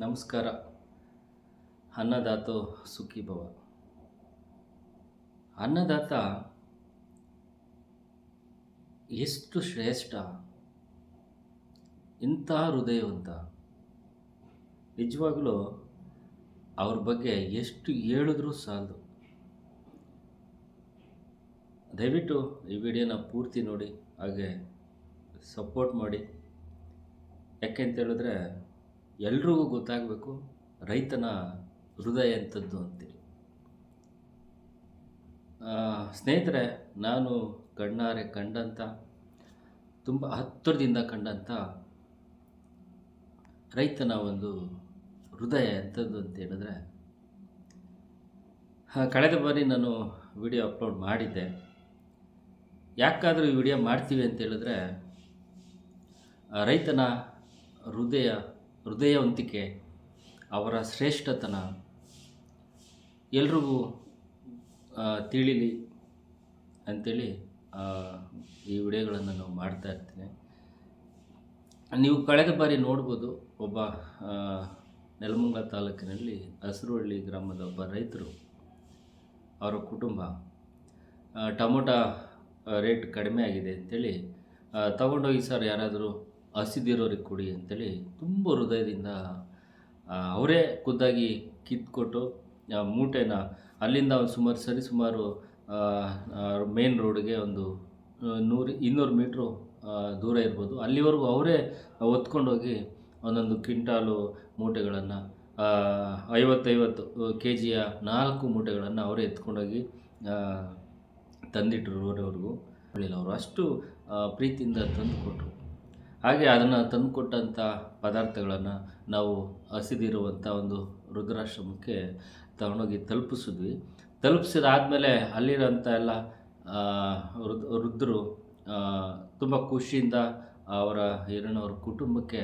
ನಮಸ್ಕಾರ. ಅನ್ನದಾತೋ ಸುಖೀ ಭವ. ಅನ್ನದಾತ ಎಷ್ಟು ಶ್ರೇಷ್ಠ, ಇಂಥ ಹೃದಯವಂತ. ನಿಜವಾಗಲೂ ಅವ್ರ ಬಗ್ಗೆ ಎಷ್ಟು ಹೇಳಿದ್ರೂ ಸಾಲದು. ದಯವಿಟ್ಟು ಈ ವಿಡಿಯೋನ ಪೂರ್ತಿ ನೋಡಿ, ಹಾಗೆ ಸಪೋರ್ಟ್ ಮಾಡಿ. ಯಾಕೆ ಅಂತ ಹೇಳಿದ್ರೆ ಎಲ್ರಿಗೂ ಗೊತ್ತಾಗಬೇಕು ರೈತನ ಹೃದಯ ಎಂಥದ್ದು ಅಂತೇಳಿ. ಸ್ನೇಹಿತರೆ, ನಾನು ಕಣ್ಣಾರೆ ಕಂಡಂಥ, ತುಂಬ ಹತ್ತಿರದಿಂದ ಕಂಡಂಥ ರೈತನ ಒಂದು ಹೃದಯ ಎಂಥದ್ದು ಅಂತ ಹೇಳಿದ್ರೆ, ಕಳೆದ ಬಾರಿ ನಾನು ವಿಡಿಯೋ ಅಪ್ಲೋಡ್ ಮಾಡಿದ್ದೆ. ಯಾಕಾದರೂ ಈ ವಿಡಿಯೋ ಮಾಡ್ತೀವಿ ಅಂತ ಹೇಳಿದ್ರೆ, ರೈತನ ಹೃದಯವಂತಿಕೆ, ಅವರ ಶ್ರೇಷ್ಠತನ ಎಲ್ರಿಗೂ ತಿಳಿಲಿ ಅಂಥೇಳಿ ಈ ವಿಡಿಯೋಗಳನ್ನು ನಾವು ಮಾಡ್ತಾ ಇರ್ತೀನಿ. ನೀವು ಕಳೆದ ಬಾರಿ ನೋಡ್ಬೋದು, ಒಬ್ಬ ನೆಲಮಂಗಲ ತಾಲೂಕಿನಲ್ಲಿ ಹಸಿರುಹಳ್ಳಿ ಗ್ರಾಮದ ಒಬ್ಬ ರೈತರು, ಅವರ ಕುಟುಂಬ ಟೊಮೊಟೊ ರೇಟ್ ಕಡಿಮೆ ಆಗಿದೆ ಅಂಥೇಳಿ ತಗೊಂಡೋಗಿ ಸರ್ ಯಾರಾದರೂ ಹಸಿದಿರೋರಿಗೆ ಕೊಡಿ ಅಂಥೇಳಿ ತುಂಬ ಹೃದಯದಿಂದ ಅವರೇ ಖುದ್ದಾಗಿ ಕಿತ್ಕೊಟ್ಟು ಮೂಟೆನ ಅಲ್ಲಿಂದ ಸುಮಾರು ಮೇನ್ ರೋಡ್ಗೆ ಒಂದು 100-200 ಮೀಟ್ರು ದೂರ ಇರ್ಬೋದು, ಅಲ್ಲಿವರೆಗೂ ಅವರೇ ಹೊತ್ಕೊಂಡೋಗಿ ಒಂದೊಂದು ಕ್ವಿಂಟಾಲು ಮೂಟೆಗಳನ್ನು 50 ಕೆ ಜಿಯ 4 ಮೂಟೆಗಳನ್ನು ಅವರೇ ಎತ್ಕೊಂಡೋಗಿ ತಂದಿಟ್ಟರು. ರೋಡ್ವರೆಗೂ ಹೇಳಿಲ್ಲ, ಅವರು ಅಷ್ಟು ಪ್ರೀತಿಯಿಂದ ತಂದುಕೊಟ್ರು. ಹಾಗೆ ಅದನ್ನು ತಂದುಕೊಟ್ಟಂಥ ಪದಾರ್ಥಗಳನ್ನು ನಾವು ಹಸಿದಿರುವಂಥ ಒಂದು ವೃದ್ಧಾಶ್ರಮಕ್ಕೆ ತಗೊಂಡೋಗಿ ತಲುಪಿಸಿದಾದಮೇಲೆ ಅಲ್ಲಿರೋಂಥ ಎಲ್ಲ ವೃದ್ಧರು ತುಂಬ ಖುಷಿಯಿಂದ ಅವರ ಹಿರಣ್ಣವ್ರ ಕುಟುಂಬಕ್ಕೆ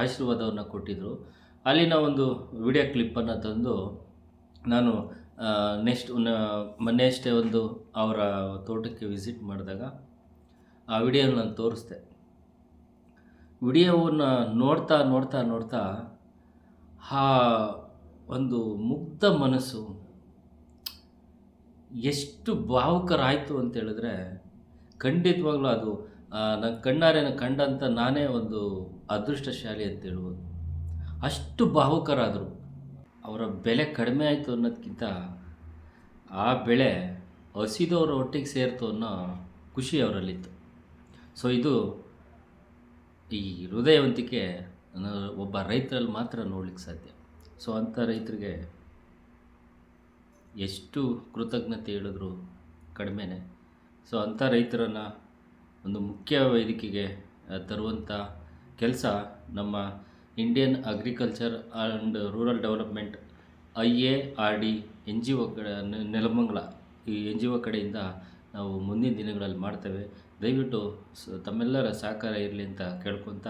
ಆಶೀರ್ವಾದವನ್ನು ಕೊಟ್ಟಿದ್ದರು. ಅಲ್ಲಿನ ಒಂದು ವಿಡಿಯೋ ಕ್ಲಿಪ್ಪನ್ನು ತಂದು ನಾನು ಮೊನ್ನೆಯಷ್ಟೇ ಒಂದು ಅವರ ತೋಟಕ್ಕೆ ವಿಸಿಟ್ ಮಾಡಿದಾಗ ಆ ವಿಡಿಯೋನ ನಾನು ತೋರಿಸ್ದೆ. ವಿಡಿಯೋವನ್ನು ನೋಡ್ತಾ ಆ ಒಂದು ಮುಗ್ಧ ಮನಸ್ಸು ಎಷ್ಟು ಭಾವುಕರಾಯಿತು ಅಂತ ಹೇಳಿದ್ರೆ, ಖಂಡಿತವಾಗ್ಲೂ ಅದು ನನ್ನ ಕಣ್ಣಾರೆ ಕಂಡಂಥ ನಾನೇ ಒಂದು ಅದೃಷ್ಟಶಾಲಿ ಅಂತ ಹೇಳ್ಬೋದು. ಅಷ್ಟು ಭಾವುಕರಾದರು. ಅವರ ಬೆಲೆ ಕಡಿಮೆ ಆಯಿತು ಅನ್ನೋದಕ್ಕಿಂತ ಆ ಬೆಳೆ ಹಸಿದವರ ಒಟ್ಟಿಗೆ ಸೇರ್ತು ಅನ್ನೋ ಖುಷಿ ಅವರಲ್ಲಿತ್ತು. ಸೊ ಇದು ಈ ಹೃದಯವಂತಿಕೆ ಒಬ್ಬ ರೈತರಲ್ಲಿ ಮಾತ್ರ ನೋಡ್ಲಿಕ್ಕೆ ಸಾಧ್ಯ. ಸೊ ಅಂಥ ರೈತರಿಗೆ ಎಷ್ಟು ಕೃತಜ್ಞತೆ ಹೇಳಿದ್ರು ಕಡಿಮೆನೇ. ಸೊ ಅಂಥ ರೈತರನ್ನು ಒಂದು ಮುಖ್ಯ ವೇದಿಕೆಗೆ ತರುವಂಥ ಕೆಲಸ ನಮ್ಮ Indian agriculture and rural development IARD NGO Nelamangala, ಈ NGO ಕಡೆಯಿಂದ ನಾವು ಮುಂದಿನ ದಿನಗಳಲ್ಲಿ ಮಾಡ್ತೇವೆ. ದಯವಿಟ್ಟು ತಮ್ಮೆಲ್ಲರ ಸಹಕಾರ ಇರಲಿ ಅಂತ ಕೇಳ್ಕೊತ